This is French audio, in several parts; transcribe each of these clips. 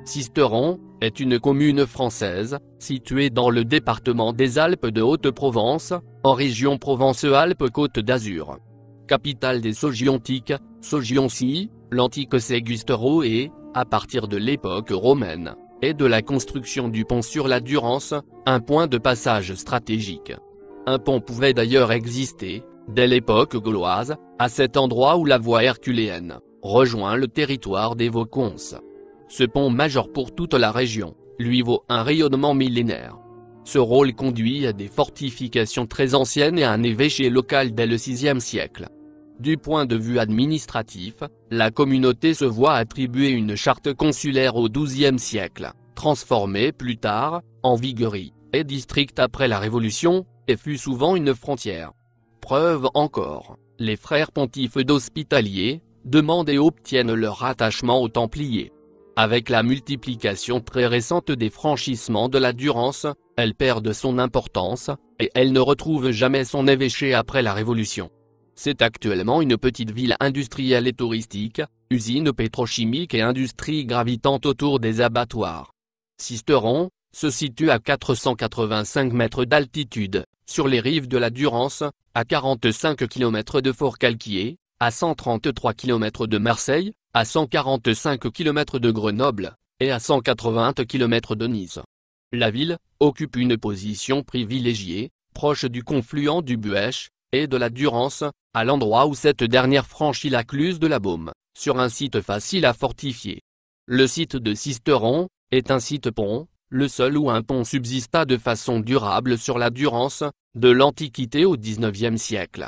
Sisteron est une commune française, située dans le département des Alpes de Haute-Provence, en région Provence-Alpes-Côte d'Azur. Capitale des Sogiontiques, Sogioncie, l'antique Segustero et, à partir de l'époque romaine, et de la construction du pont sur la Durance, un point de passage stratégique. Un pont pouvait d'ailleurs exister, dès l'époque gauloise, à cet endroit où la voie herculéenne rejoint le territoire des Vaucons. Ce pont majeur pour toute la région, lui vaut un rayonnement millénaire. Ce rôle conduit à des fortifications très anciennes et à un évêché local dès le VIe siècle. Du point de vue administratif, la communauté se voit attribuer une charte consulaire au XIIe siècle, transformée plus tard, en viguerie, et district après la Révolution, et fut souvent une frontière. Preuve encore, les frères pontifes d'Hospitalier demandent et obtiennent leur rattachement aux Templiers. Avec la multiplication très récente des franchissements de la Durance, elle perd de son importance, et elle ne retrouve jamais son évêché après la Révolution. C'est actuellement une petite ville industrielle et touristique, usine pétrochimique et industrie gravitant autour des abattoirs. Sisteron se situe à 485 mètres d'altitude, sur les rives de la Durance, à 45 km de Forcalquier, à 133 km de Marseille, à 145 km de Grenoble, et à 180 km de Nice. La ville occupe une position privilégiée, proche du confluent du Buëch et de la Durance, à l'endroit où cette dernière franchit la Cluse de la Baume, sur un site facile à fortifier. Le site de Sisteron est un site pont, le seul où un pont subsista de façon durable sur la Durance, de l'Antiquité au XIXe siècle.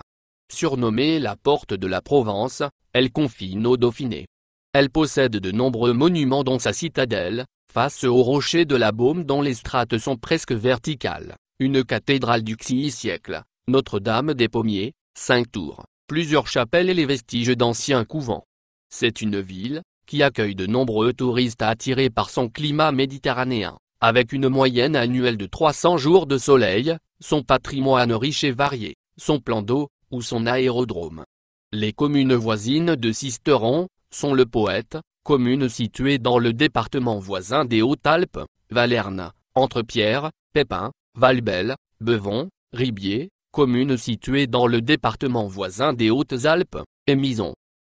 Surnommée la Porte de la Provence, elle confine au Dauphiné. Elle possède de nombreux monuments dont sa citadelle, face aux rochers de la Baume dont les strates sont presque verticales, une cathédrale du XIe siècle, Notre-Dame des Pommiers, 5 tours, plusieurs chapelles et les vestiges d'anciens couvents. C'est une ville qui accueille de nombreux touristes attirés par son climat méditerranéen, avec une moyenne annuelle de 300 jours de soleil, son patrimoine riche et varié, son plan d'eau, ou son aérodrome. Les communes voisines de Sisteron sont Le Poète, commune située dans le département voisin des Hautes-Alpes, Valerne, Entrepierre, Pépin, Valbel, Bevon, Ribier, commune située dans le département voisin des Hautes-Alpes, et Mison.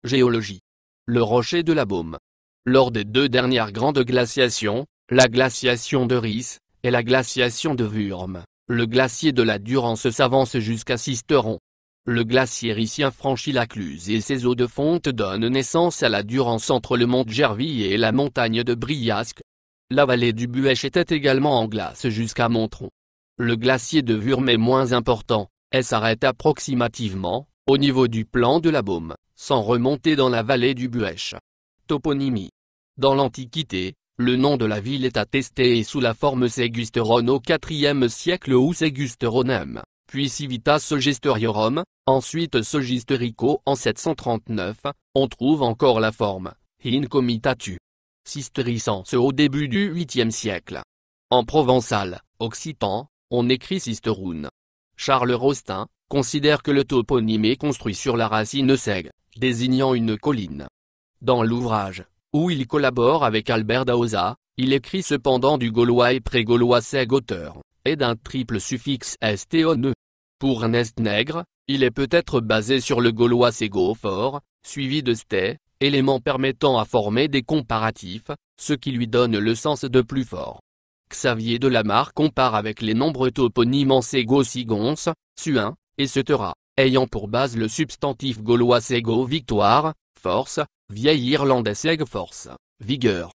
Géologie. Le rocher de la Baume. Lors des deux dernières grandes glaciations, la glaciation de Ris, et la glaciation de Wurm, le glacier de la Durance s'avance jusqu'à Sisteron. Le glacier rissien franchit la Cluse et ses eaux de fonte donnent naissance à la Durance entre le mont Gerville et la montagne de Briasque. La vallée du Buëch était également en glace jusqu'à Montron. Le glacier de Wurm est moins important, et s'arrête approximativement, au niveau du plan de la Baume, sans remonter dans la vallée du Buëch. Toponymie. Dans l'Antiquité, le nom de la ville est attesté et sous la forme Segusteron au IVe siècle ou Segusteronum, puis Civitas Sogesteriorum, ensuite Sogisterico en 739, on trouve encore la forme In Comitatu Sistericense au début du 8e siècle. En provençal, occitan, on écrit Sisteroun. Charles Rostin considère que le toponyme est construit sur la racine seg, désignant une colline. Dans l'ouvrage, où il collabore avec Albert Daosa, il écrit cependant du gaulois et pré-gaulois seg auteur, et d'un triple suffixe ston. Pour Ernest Nègre, il est peut-être basé sur le gaulois sego fort, suivi de ste, élément permettant à former des comparatifs, ce qui lui donne le sens de plus fort. Xavier Delamarre compare avec les nombreux toponymes en ségo-sigonce, suin, et setera, ayant pour base le substantif gaulois sego victoire, force, vieil irlandais seg force, vigueur.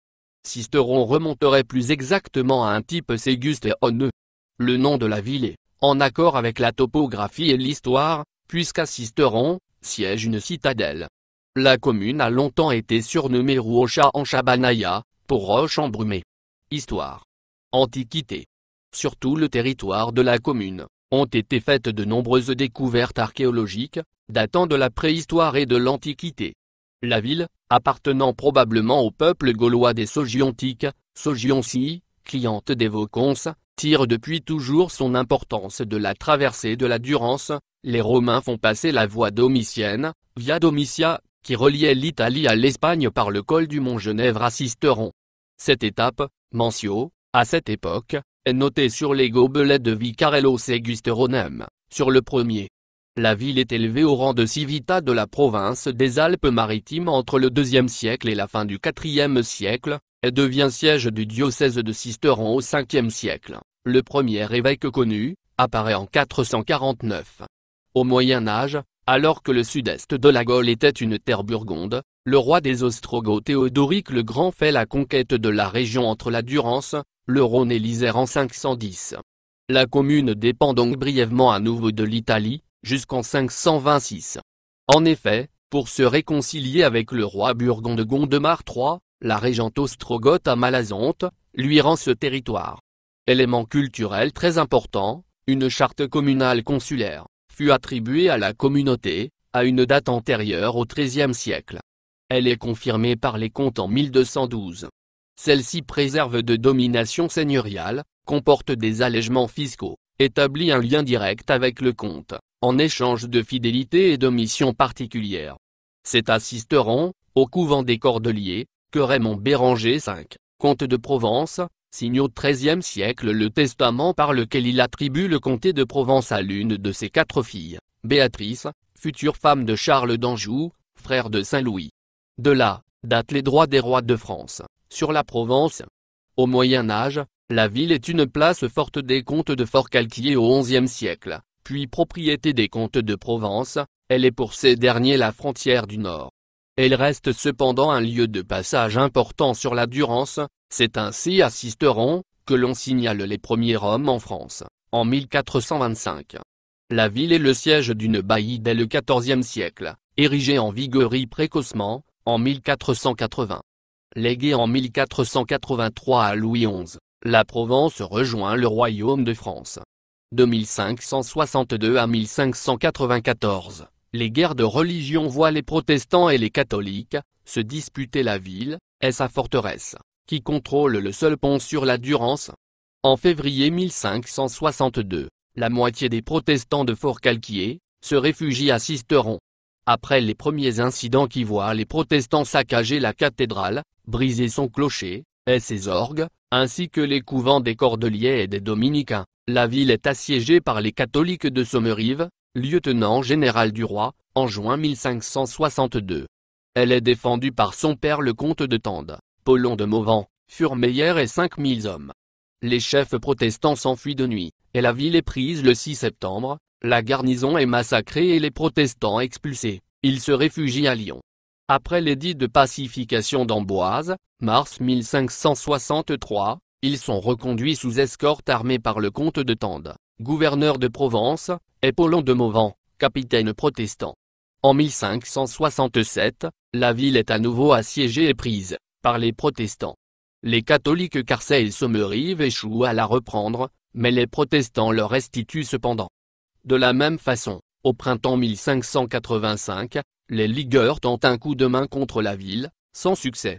Sisteron remonterait plus exactement à un type Segusteron. Le nom de la ville est en accord avec la topographie et l'histoire, puisqu'à Sisteron siège une citadelle. La commune a longtemps été surnommée Ruocha en Chabanaya, pour roche embrumée. Histoire. Antiquité. Sur tout le territoire de la commune, ont été faites de nombreuses découvertes archéologiques, datant de la préhistoire et de l'Antiquité. La ville, appartenant probablement au peuple gaulois des Sogiontiques, Sogioncie, cliente des Vaucons, tire depuis toujours son importance de la traversée de la Durance. Les Romains font passer la voie domitienne, Via Domitia, qui reliait l'Italie à l'Espagne par le col du Mont Genèvre à Sisteron. Cette étape, Mancio, à cette époque, est notée sur les gobelets de Vicarello Auguste-Ronem, sur le premier. La ville est élevée au rang de civita de la province des Alpes-Maritimes entre le IIe siècle et la fin du IVe siècle, et devient siège du diocèse de Sisteron au Ve siècle. Le premier évêque connu apparaît en 449. Au Moyen Âge, alors que le sud-est de la Gaule était une terre burgonde, le roi des Ostrogoths Théodoric le Grand fait la conquête de la région entre la Durance, le Rhône et l'Isère en 510. La commune dépend donc brièvement à nouveau de l'Italie, jusqu'en 526. En effet, pour se réconcilier avec le roi burgonde Gondemar III, la régente ostrogoth Amalazonte lui rend ce territoire. Élément culturel très important, une charte communale consulaire fut attribuée à la communauté, à une date antérieure au XIIIe siècle. Elle est confirmée par les comptes en 1212. Celle-ci préserve de domination seigneuriale, comporte des allègements fiscaux, établit un lien direct avec le comte, en échange de fidélité et de missions particulières. C'est à Sisteron, au couvent des Cordeliers, que Raymond Béranger V, comte de Provence, signe au XIIIe siècle le testament par lequel il attribue le comté de Provence à l'une de ses 4 filles, Béatrice, future femme de Charles d'Anjou, frère de Saint-Louis. De là, datent les droits des rois de France, sur la Provence. Au Moyen Âge, la ville est une place forte des comtes de Forcalquier au XIe siècle, puis propriété des comtes de Provence, elle est pour ces derniers la frontière du Nord. Elle reste cependant un lieu de passage important sur la Durance, c'est ainsi à Sisteron, que l'on signale les premiers Roms en France, en 1425. La ville est le siège d'une baillie dès le XIVe siècle, érigée en viguerie précocement, en 1480. Léguée en 1483 à Louis XI, la Provence rejoint le royaume de France. De 1562 à 1594, les guerres de religion voient les protestants et les catholiques se disputer la ville, et sa forteresse, qui contrôle le seul pont sur la Durance. En février 1562, la moitié des protestants de Forcalquier se réfugient à Sisteron. Après les premiers incidents qui voient les protestants saccager la cathédrale, briser son clocher, et ses orgues, ainsi que les couvents des Cordeliers et des Dominicains, la ville est assiégée par les catholiques de Sommerive, lieutenant général du roi, en juin 1562. Elle est défendue par son père le comte de Tende, Paulon de Mauvent, Furmeyer et 5000 hommes. Les chefs protestants s'enfuient de nuit, et la ville est prise le 6 septembre, la garnison est massacrée et les protestants expulsés, ils se réfugient à Lyon. Après l'édit de pacification d'Amboise, mars 1563, ils sont reconduits sous escorte armée par le comte de Tende, gouverneur de Provence, et Paulon de Mauvent, capitaine protestant. En 1567, la ville est à nouveau assiégée et prise par les protestants. Les catholiques Carçay et Sommerive échouent à la reprendre, mais les protestants leur restituent cependant. De la même façon, au printemps 1585, les ligueurs tentent un coup de main contre la ville, sans succès.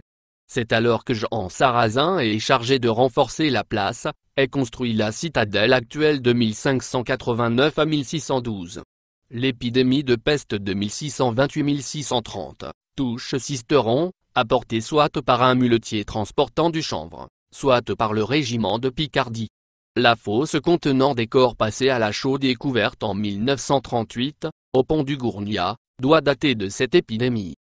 C'est alors que Jean Sarrazin est chargé de renforcer la place, et construit la citadelle actuelle de 1589 à 1612. L'épidémie de peste de 1628-1630 touche Sisteron, apportée soit par un muletier transportant du chanvre, soit par le régiment de Picardie. La fosse contenant des corps passés à la chaux découverte en 1938, au pont du Gournat, doit dater de cette épidémie.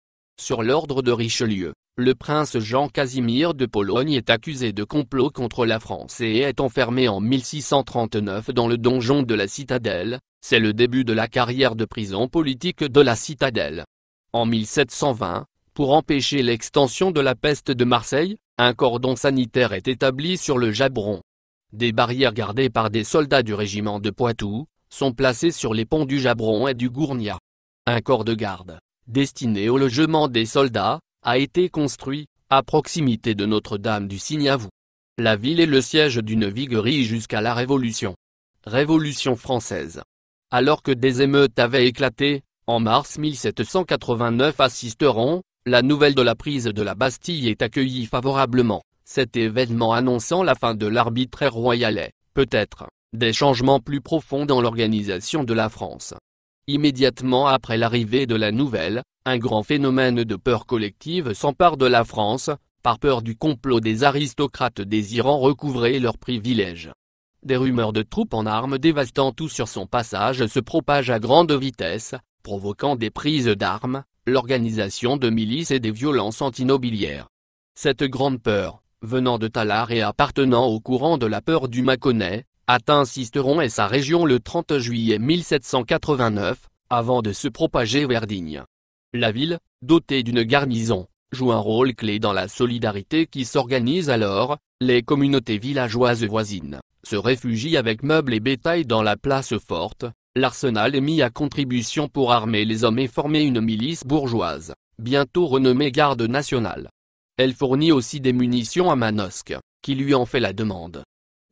Sur l'ordre de Richelieu, le prince Jean-Casimir de Pologne est accusé de complot contre la France et est enfermé en 1639 dans le donjon de la citadelle, c'est le début de la carrière de prison politique de la citadelle. En 1720, pour empêcher l'extension de la peste de Marseille, un cordon sanitaire est établi sur le Jabron. Des barrières gardées par des soldats du régiment de Poitou sont placées sur les ponts du Jabron et du Gournat. Un corps de garde, destiné au logement des soldats, a été construit, à proximité de Notre-Dame du Signavou. La ville est le siège d'une viguerie jusqu'à la Révolution. Révolution française. Alors que des émeutes avaient éclaté, en mars 1789 à Sisteron, la nouvelle de la prise de la Bastille est accueillie favorablement. Cet événement annonçant la fin de l'arbitraire royalais, peut-être, des changements plus profonds dans l'organisation de la France. Immédiatement après l'arrivée de la nouvelle, un grand phénomène de peur collective s'empare de la France, par peur du complot des aristocrates désirant recouvrer leurs privilèges. Des rumeurs de troupes en armes dévastant tout sur son passage se propagent à grande vitesse, provoquant des prises d'armes, l'organisation de milices et des violences antinobiliaires. Cette grande peur, venant de Tallard et appartenant au courant de la peur du Mâconnais, atteint Sisteron et sa région le 30 juillet 1789, avant de se propager vers Digne. La ville, dotée d'une garnison, joue un rôle clé dans la solidarité qui s'organise alors. Les communautés villageoises voisines se réfugient avec meubles et bétail dans la place forte. L'arsenal est mis à contribution pour armer les hommes et former une milice bourgeoise, bientôt renommée Garde nationale. Elle fournit aussi des munitions à Manosque, qui lui en fait la demande.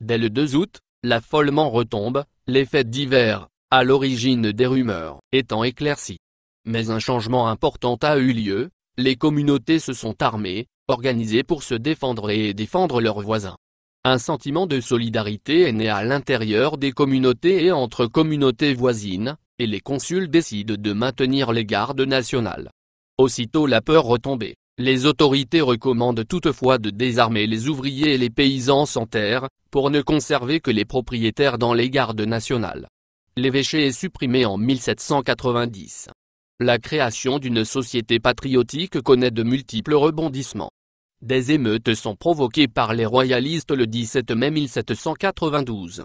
Dès le 2 août, l'affolement retombe, les fêtes d'hiver, à l'origine des rumeurs, étant éclaircies. Mais un changement important a eu lieu, les communautés se sont armées, organisées pour se défendre et défendre leurs voisins. Un sentiment de solidarité est né à l'intérieur des communautés et entre communautés voisines, et les consuls décident de maintenir les gardes nationales. Aussitôt la peur retombée, les autorités recommandent toutefois de désarmer les ouvriers et les paysans sans terre, pour ne conserver que les propriétaires dans les gardes nationales. L'évêché est supprimé en 1790. La création d'une société patriotique connaît de multiples rebondissements. Des émeutes sont provoquées par les royalistes le 17 mai 1792.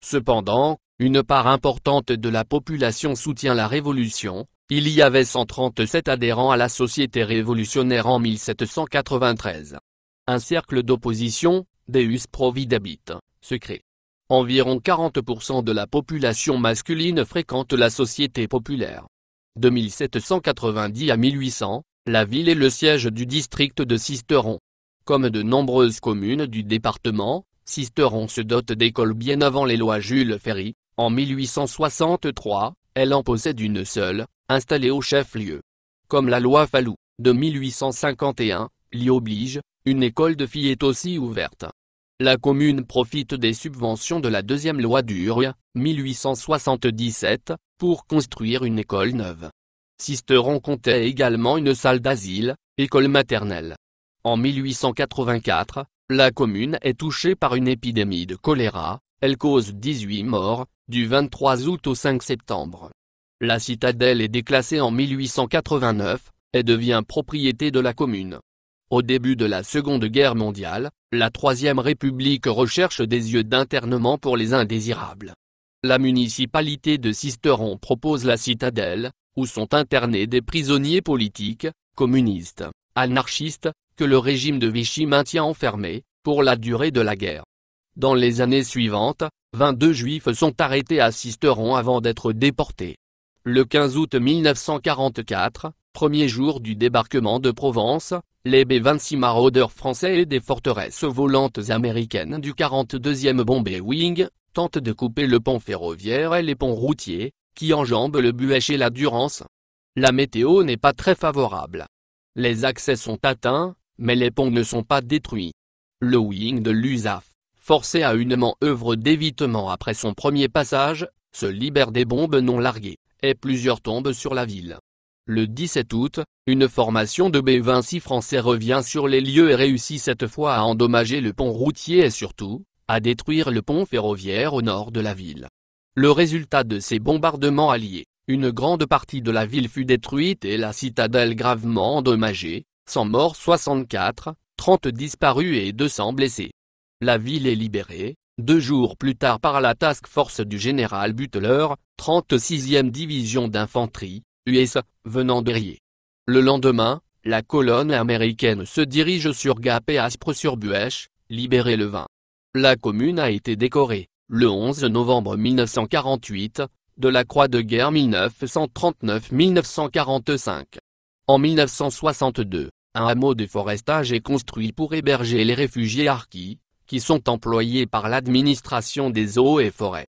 Cependant, une part importante de la population soutient la Révolution. Il y avait 137 adhérents à la Société révolutionnaire en 1793. Un cercle d'opposition, Deus Providabit, se crée. Environ 40% de la population masculine fréquente la Société populaire. De 1790 à 1800, la ville est le siège du district de Sisteron. Comme de nombreuses communes du département, Sisteron se dote d'écoles bien avant les lois Jules Ferry. En 1863, elle en possède une seule, installée au chef-lieu. Comme la loi Fallou, de 1851, l'y oblige, une école de filles est aussi ouverte. La commune profite des subventions de la deuxième loi d'Urieu, 1877, pour construire une école neuve. Sisteron comptait également une salle d'asile, école maternelle. En 1884, la commune est touchée par une épidémie de choléra, elle cause 18 morts, du 23 août au 5 septembre. La citadelle est déclassée en 1889, et devient propriété de la commune. Au début de la Seconde Guerre mondiale, la Troisième République recherche des lieux d'internement pour les indésirables. La municipalité de Sisteron propose la citadelle, où sont internés des prisonniers politiques, communistes, anarchistes, que le régime de Vichy maintient enfermés, pour la durée de la guerre. Dans les années suivantes, 22 juifs sont arrêtés à Sisteron avant d'être déportés. Le 15 août 1944, premier jour du débarquement de Provence, les B-26 maraudeurs français et des forteresses volantes américaines du 42e Bombay Wing, tentent de couper le pont ferroviaire et les ponts routiers, qui enjambent le Buech et la Durance. La météo n'est pas très favorable. Les accès sont atteints, mais les ponts ne sont pas détruits. Le wing de l'USAF, forcé à une manœuvre d'évitement après son premier passage, se libère des bombes non larguées, et plusieurs tombent sur la ville. Le 17 août, une formation de B-26 français revient sur les lieux et réussit cette fois à endommager le pont routier et surtout, à détruire le pont ferroviaire au nord de la ville. Le résultat de ces bombardements alliés, une grande partie de la ville fut détruite et la citadelle gravement endommagée, 100 morts 64, 30 disparus et 200 blessés. La ville est libérée, 2 jours plus tard par la task force du général Butler, 36e division d'infanterie, US, venant de Riez. Le lendemain, la colonne américaine se dirige sur Gap et Aspres-sur-Buech, libérée le 20. La commune a été décorée, le 11 novembre 1948, de la Croix de guerre 1939-1945. En 1962, un hameau de forestage est construit pour héberger les réfugiés harkis, qui sont employés par l'administration des eaux et forêts.